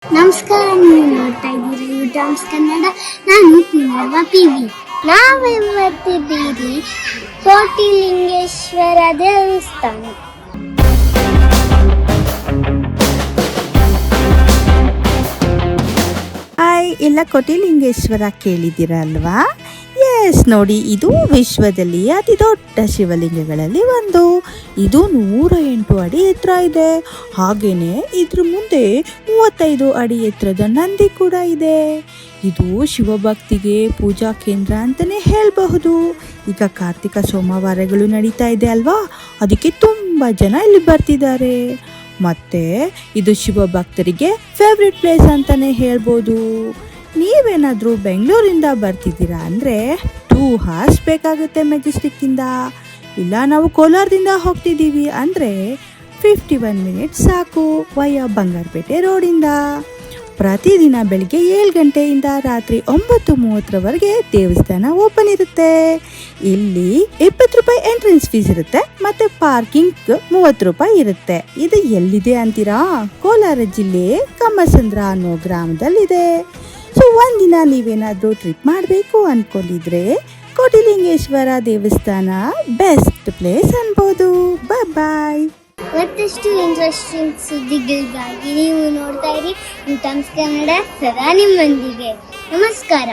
ನಮಸ್ಕಾರ, ನೀವು ನೋಡ್ತಾ ಇದ್ದೀರಿ ಯೂಟರ್ನ್ಸ್ ಕನ್ನಡ. ನಾನು ಪುನರ್ವ ಪಿವಿ. ನಾವಿವತ್ತಿದ್ದೀರಿ ಕೋಟಿಲಿಂಗೇಶ್ವರ ದೇವಸ್ಥಾನ. ಹಾಯ್, ಎಲ್ಲ ಕೋಟಿಲಿಂಗೇಶ್ವರ ಕೇಳಿದ್ದೀರಲ್ವಾ? ಎಸ್, ನೋಡಿ, ಇದು ವಿಶ್ವದಲ್ಲಿ ಅತಿ ದೊಡ್ಡ ಶಿವಲಿಂಗಗಳಲ್ಲಿ ಒಂದು. ಇದು 108 ಅಡಿ ಎತ್ತರ ಇದೆ. ಹಾಗೇನೆ ಇದ್ರ ಮುಂದೆ 35 ಅಡಿ ಎತ್ತರದ ನಂದಿ ಕೂಡ ಇದೆ. ಇದು ಶಿವಭಕ್ತಿಗೆ ಪೂಜಾ ಕೇಂದ್ರ ಅಂತಲೇ ಹೇಳಬಹುದು. ಈಗ ಕಾರ್ತಿಕ ಸೋಮವಾರಗಳು ನಡೀತಾ ಇದೆ ಅಲ್ವಾ, ಅದಕ್ಕೆ ತುಂಬ ಜನ ಇಲ್ಲಿ ಬರ್ತಿದ್ದಾರೆ. ಮತ್ತೆ ಇದು ಶಿವಭಕ್ತರಿಗೆ ಫೇವ್ರೆಟ್ ಪ್ಲೇಸ್ ಅಂತಲೇ ಹೇಳ್ಬೋದು. ನೀವೇನಾದರೂ ಬೆಂಗಳೂರಿಂದ ಬರ್ತಿದ್ದೀರಾ ಅಂದರೆ 2 hours ಬೇಕಾಗುತ್ತೆ ಮೆಜೆಸ್ಟಿಕ್ಕಿಂದ. ಇಲ್ಲ ನಾವು ಕೋಲಾರದಿಂದ ಹೋಗ್ತಿದ್ದೀವಿ ಅಂದರೆ 51 minutes ಸಾಕು ವಯ ಬಂಗಾರಪೇಟೆ ರೋಡಿಂದ. ಪ್ರತಿದಿನ ಬೆಳಿಗ್ಗೆ 7 ಗಂಟೆಯಿಂದ ರಾತ್ರಿ 9:30 ದೇವಸ್ಥಾನ ಓಪನ್ ಇರುತ್ತೆ. ಇಲ್ಲಿ 20 ರೂಪಾಯಿ ಎಂಟ್ರೆನ್ಸ್ ಫೀಸ್ ಇರುತ್ತೆ, ಮತ್ತೆ ಪಾರ್ಕಿಂಗ್ 30 ರೂಪಾಯಿ ಇರುತ್ತೆ. ಇದು ಎಲ್ಲಿದೆ ಅಂತೀರಾ? ಕೋಲಾರ ಜಿಲ್ಲೆ ಕಮ್ಮಸಂದ್ರ ಅನ್ನೋ ಗ್ರಾಮದಲ್ಲಿದೆ. ಸೊ ಒಂದಿನ ನೀವೇನಾದರೂ ಟ್ರಿಪ್ ಮಾಡಬೇಕು ಅಂದ್ಕೊಂಡಿದ್ರೆ ಕೋಟಿಲಿಂಗೇಶ್ವರ ದೇವಸ್ಥಾನ ಬೆಸ್ಟ್ ಪ್ಲೇಸ್ ಅನ್ಬೋದು. ಬಾಯ್. ಮತ್ತಷ್ಟು ಇಂಟ್ರೆಸ್ಟಿಂಗ್ ಸುದ್ದಿಗಳಿಗಾಗಿ ನೀವು ನೋಡ್ತಾ ಇರಿ ಯೂಟರ್ನ್ಸ್ ಕನ್ನಡ, ಸದಾ ನಿಮ್ಮೊಂದಿಗೆ. ನಮಸ್ಕಾರ.